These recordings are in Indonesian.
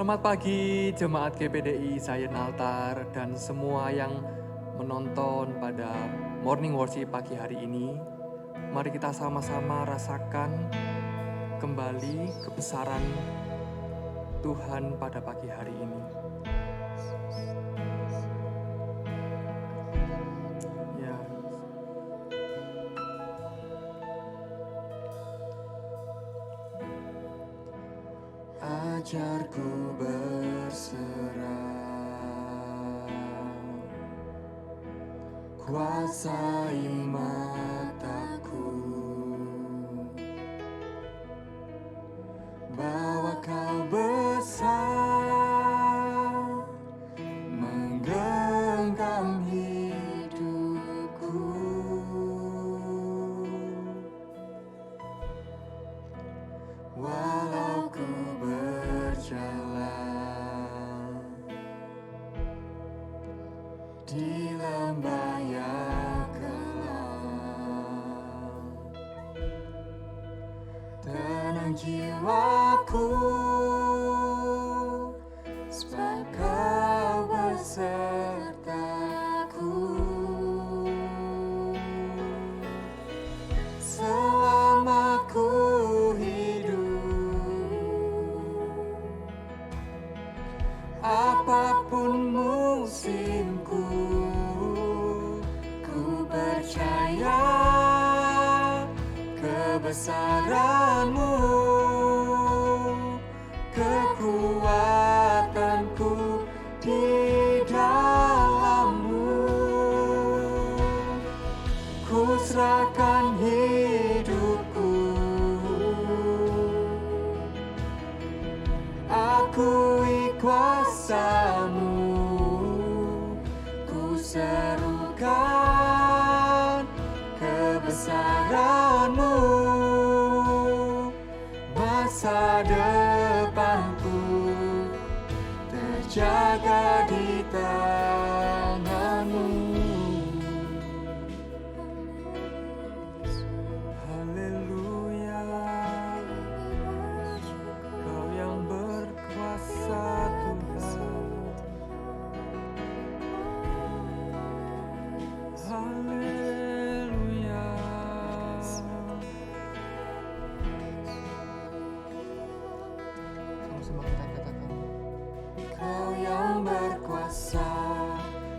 Selamat pagi jemaat GPDI Zion Altar dan semua yang menonton pada morning worship pagi hari ini. Mari kita sama-sama rasakan kembali kebesaran Tuhan pada pagi hari ini. Ya, ajarku berserah, kuasai mataku, bahwa Kau besar, menggenggam hidupku. Walau ku berjalan di lembah yang gelap, tenang jiwaku, sebab Kau besertaku. Selama ku apapun musimku, ku percaya kebesaran-Mu, kekuatanku di dalam-Mu. Ku serahkan hidupku, akui kuasa-Mu, ku serukan kebesaran-Mu. Masa depanku terjaga di tangan-Mu. Haleluya, Kau yang berkuasa Tuhan. Haleluya. Sama-sama kita katakan, Kau yang berkuasa,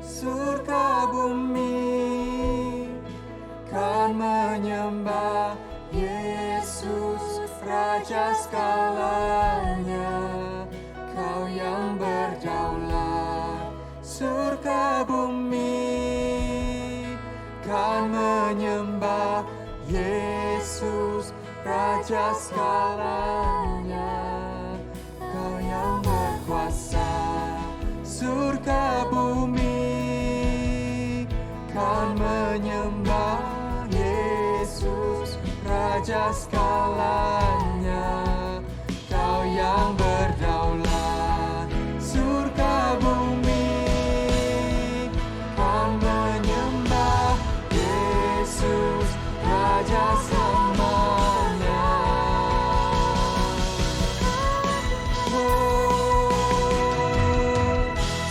surga bumi kan menyembah Yesus, Raja segalanya. Kau yang berdaulat, surga bumi kan menyembah Yesus, Raja segalanya. Kau yang berkuasa, surga bumi kan menyembah Yesus, Raja segalanya. Kau yang berdaulat, surga bumi kan menyembah Yesus, Raja selamanya.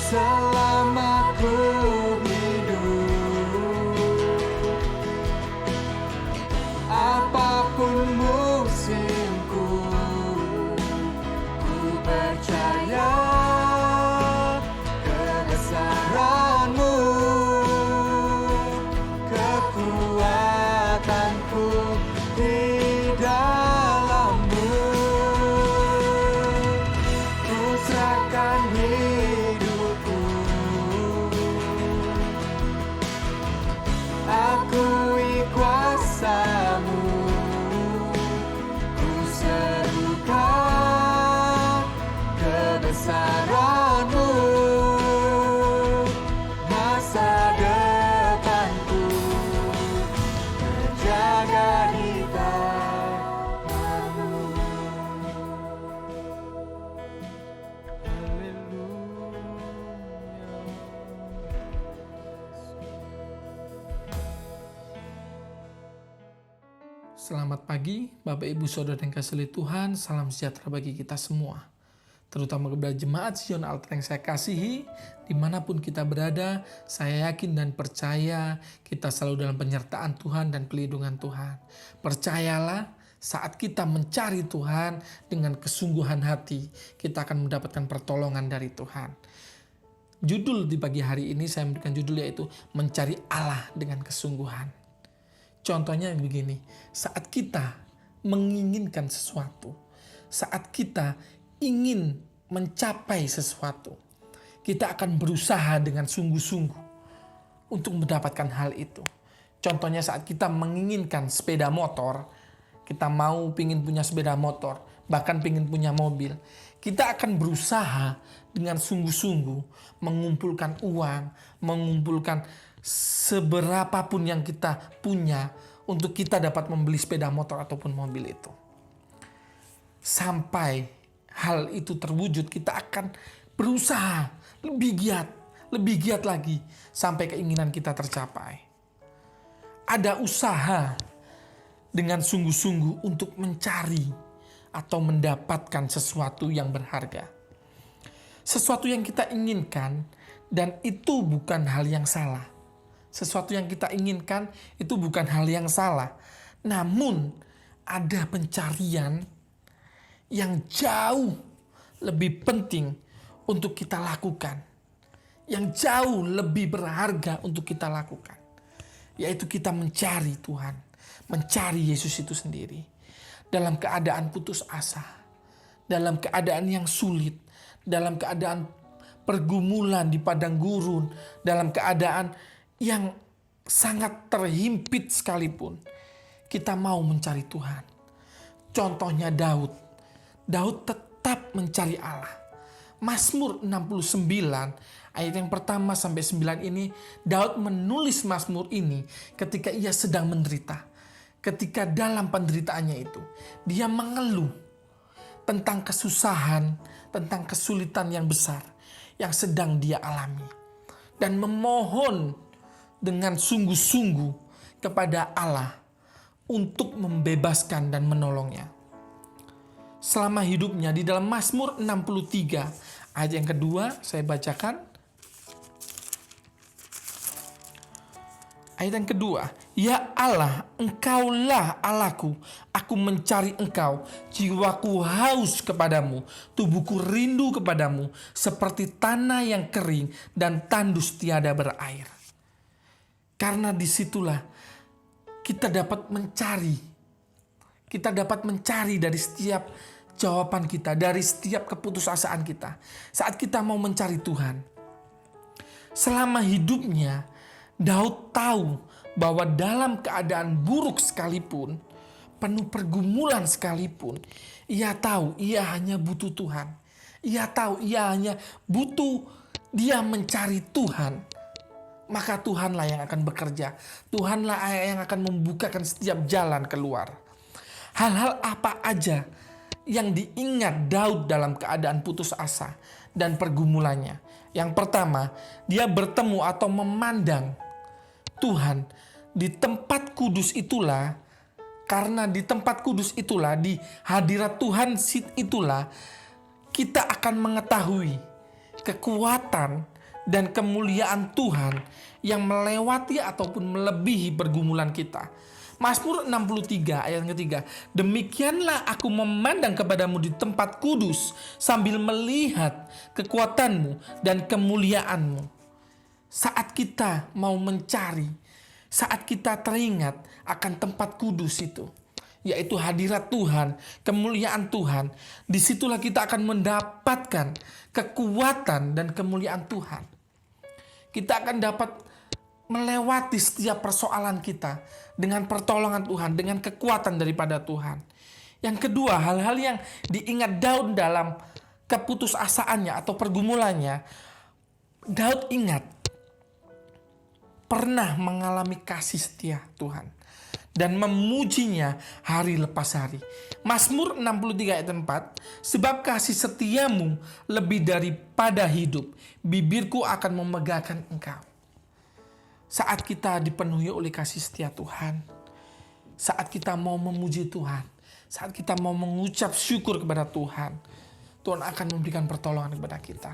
Selama ku hidup, apapun musimku, ku percaya kebesaran-Mu, kekuatanku di dalam-Mu. Ku serahkan hidupku, akui kuasa-Mu, ku serukan kebesaran-Mu. Masa depanku terjaga di tangan-Mu. Selamat pagi, Bapak Ibu Saudara yang kasih oleh Tuhan, salam sejahtera bagi kita semua. terutama kepada jemaat Zion Altar yang saya kasihi, dimanapun kita berada, saya yakin dan percaya kita selalu dalam penyertaan Tuhan dan pelindungan Tuhan. Percayalah, saat kita mencari Tuhan dengan kesungguhan hati, kita akan mendapatkan pertolongan dari Tuhan. Judul di pagi hari ini saya memberikan judul yaitu mencari Allah dengan kesungguhan. Contohnya begini, saat kita menginginkan sesuatu, saat kita ingin mencapai sesuatu, kita akan berusaha dengan sungguh-sungguh untuk mendapatkan hal itu. Contohnya saat kita menginginkan sepeda motor, kita pingin punya sepeda motor, bahkan pingin punya mobil, kita akan berusaha dengan sungguh-sungguh mengumpulkan uang, mengumpulkan seberapapun yang kita punya untuk kita dapat membeli sepeda motor ataupun mobil itu. Sampai hal itu terwujud, kita akan berusaha lebih giat lagi sampai keinginan kita tercapai. Ada usaha dengan sungguh-sungguh untuk mencari atau mendapatkan sesuatu yang berharga. Sesuatu yang kita inginkan, dan itu bukan hal yang salah. Sesuatu yang kita inginkan itu bukan hal yang salah. Namun ada pencarian yang jauh lebih penting untuk kita lakukan. Yang jauh lebih berharga untuk kita lakukan. Yaitu kita mencari Tuhan. Mencari Yesus itu sendiri. Dalam keadaan putus asa. Dalam keadaan yang sulit. Dalam keadaan pergumulan di padang gurun. Dalam keadaan yang sangat terhimpit sekalipun. Kita mau mencari Tuhan. Contohnya Daud. Daud tetap mencari Allah. Mazmur 69 ayat yang pertama sampai 9 ini, Daud menulis Mazmur ini ketika ia sedang menderita. Ketika dalam penderitaannya itu, dia mengeluh tentang kesusahan, tentang kesulitan yang besar yang sedang dia alami. Dan memohon dengan sungguh-sungguh kepada Allah untuk membebaskan dan menolongnya. Selama hidupnya di dalam Mazmur 63 ayat yang kedua saya bacakan. Ayat yang kedua, ya Allah, Engkaulah Allahku, aku mencari Engkau, jiwaku haus kepadamu, tubuhku rindu kepadamu, seperti tanah yang kering dan tandus tiada berair. Karena disitulah kita dapat mencari dari setiap jawaban kita, dari setiap keputusasaan kita. Saat kita mau mencari Tuhan, selama hidupnya, Daud tahu bahwa dalam keadaan buruk sekalipun, penuh pergumulan sekalipun, ia tahu ia hanya butuh Tuhan. Ia tahu ia hanya butuh dia mencari Tuhan. Maka Tuhanlah yang akan bekerja. Tuhanlah yang akan membukakan setiap jalan keluar. Hal-hal apa aja yang diingat Daud dalam keadaan putus asa dan pergumulannya. Yang pertama, dia bertemu atau memandang Tuhan di tempat kudus itulah, karena di tempat kudus itulah, di hadirat Tuhan itulah, kita akan mengetahui kekuatan dan kemuliaan Tuhan yang melewati ataupun melebihi pergumulan kita. Mazmur 63 ayat ketiga, demikianlah aku memandang kepadamu di tempat kudus sambil melihat kekuatanmu dan kemuliaanmu. Saat kita mau mencari, saat kita teringat akan tempat kudus itu, yaitu hadirat Tuhan, kemuliaan Tuhan, disitulah kita akan mendapatkan kekuatan dan kemuliaan Tuhan. Kita akan dapat melewati setiap persoalan kita dengan pertolongan Tuhan, dengan kekuatan daripada Tuhan. Yang kedua, hal-hal yang diingat Daud dalam keputusasaannya atau pergumulannya, Daud ingat pernah mengalami kasih setia Tuhan dan memujinya hari lepas hari. Mazmur 63 ayat 4, sebab kasih setiamu lebih daripada hidup, bibirku akan memegahkan Engkau. Saat kita dipenuhi oleh kasih setia Tuhan, saat kita mau memuji Tuhan, saat kita mau mengucap syukur kepada Tuhan, Tuhan akan memberikan pertolongan kepada kita.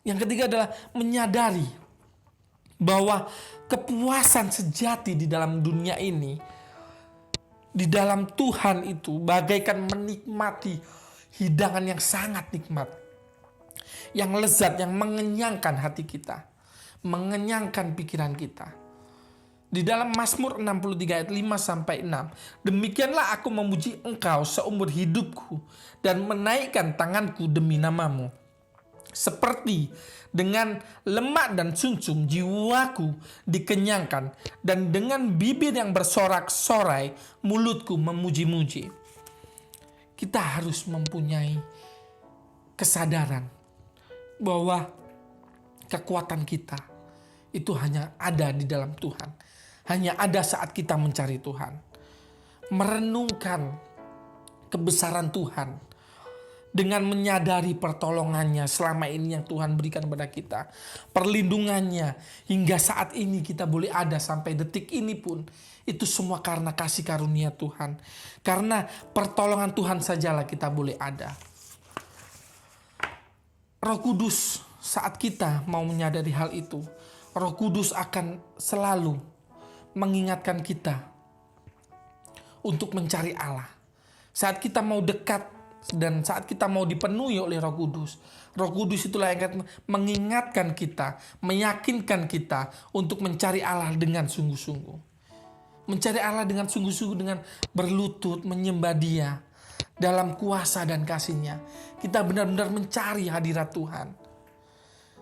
Yang ketiga adalah menyadari bahwa kepuasan sejati di dalam dunia ini, di dalam Tuhan itu bagaikan menikmati hidangan yang sangat nikmat, yang lezat, yang mengenyangkan hati kita, mengenyangkan pikiran kita. Di dalam Mazmur 63 ayat 5-6, demikianlah aku memuji engkau seumur hidupku dan menaikkan tanganku demi namamu. Seperti dengan lemak dan sumsum jiwaku dikenyangkan, dan dengan bibir yang bersorak-sorai mulutku memuji-muji. Kita harus mempunyai kesadaran bahwa kekuatan kita itu hanya ada di dalam Tuhan. Hanya ada saat kita mencari Tuhan. Merenungkan kebesaran Tuhan dengan menyadari pertolongannya selama ini yang Tuhan berikan kepada kita. Perlindungannya hingga saat ini kita boleh ada sampai detik ini pun. Itu semua karena kasih karunia Tuhan. Karena pertolongan Tuhan sajalah kita boleh ada. Roh Kudus saat kita mau menyadari hal itu, Roh Kudus akan selalu mengingatkan kita untuk mencari Allah. Saat kita mau dekat dan saat kita mau dipenuhi oleh Roh Kudus itulah yang akan mengingatkan kita, meyakinkan kita untuk mencari Allah dengan sungguh-sungguh. Mencari Allah dengan sungguh-sungguh, dengan berlutut menyembah Dia dalam kuasa dan kasih-Nya. Kita benar-benar mencari hadirat Tuhan.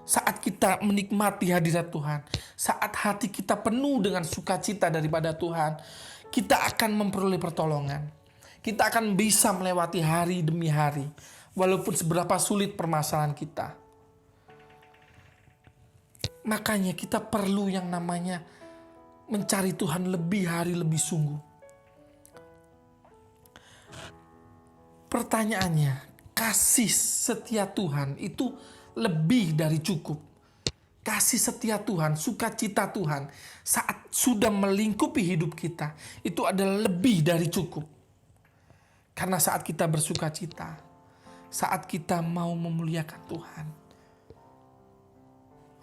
Saat kita menikmati hadirat Tuhan, saat hati kita penuh dengan sukacita daripada Tuhan, kita akan memperoleh pertolongan. Kita akan bisa melewati hari demi hari, walaupun seberapa sulit permasalahan kita. Makanya kita perlu yang namanya mencari Tuhan lebih hari lebih sungguh. Pertanyaannya, kasih setia Tuhan itu lebih dari cukup. Kasih setia Tuhan, sukacita Tuhan saat sudah melingkupi hidup kita, itu adalah lebih dari cukup. Karena saat kita bersukacita, saat kita mau memuliakan Tuhan,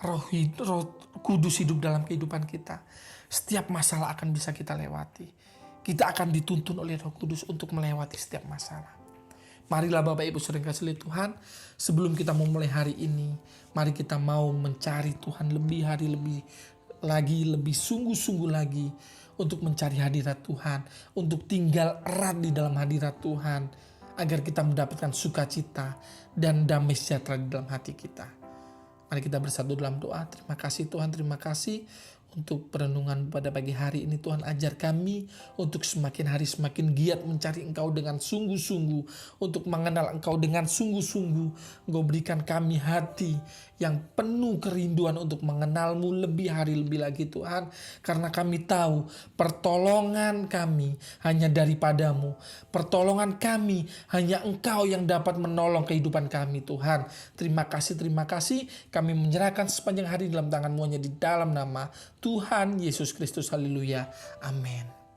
Roh Kudus hidup dalam kehidupan kita, setiap masalah akan bisa kita lewati. Kita akan dituntun oleh Roh Kudus untuk melewati setiap masalah. Marilah Bapak Ibu saudara kasih Tuhan, sebelum kita memulai hari ini, mari kita mau mencari Tuhan lebih hari lebih lagi, lebih sungguh-sungguh lagi untuk mencari hadirat Tuhan, untuk tinggal erat di dalam hadirat Tuhan, agar kita mendapatkan sukacita dan damai sejahtera di dalam hati kita. Mari kita bersatu dalam doa. Terima kasih Tuhan, terima kasih untuk perenungan pada pagi hari ini. Tuhan, ajar kami untuk semakin hari semakin giat mencari Engkau dengan sungguh-sungguh, untuk mengenal Engkau dengan sungguh-sungguh. Engkau berikan kami hati yang penuh kerinduan untuk mengenal-Mu lebih hari lebih lagi Tuhan. Karena kami tahu pertolongan kami hanya daripada-Mu. Pertolongan kami hanya Engkau yang dapat menolong kehidupan kami Tuhan. Terima kasih, terima kasih. Kami menyerahkan sepanjang hari dalam tangan-Mu hanya di dalam nama Tuhan Yesus Kristus. Haleluya. Amin.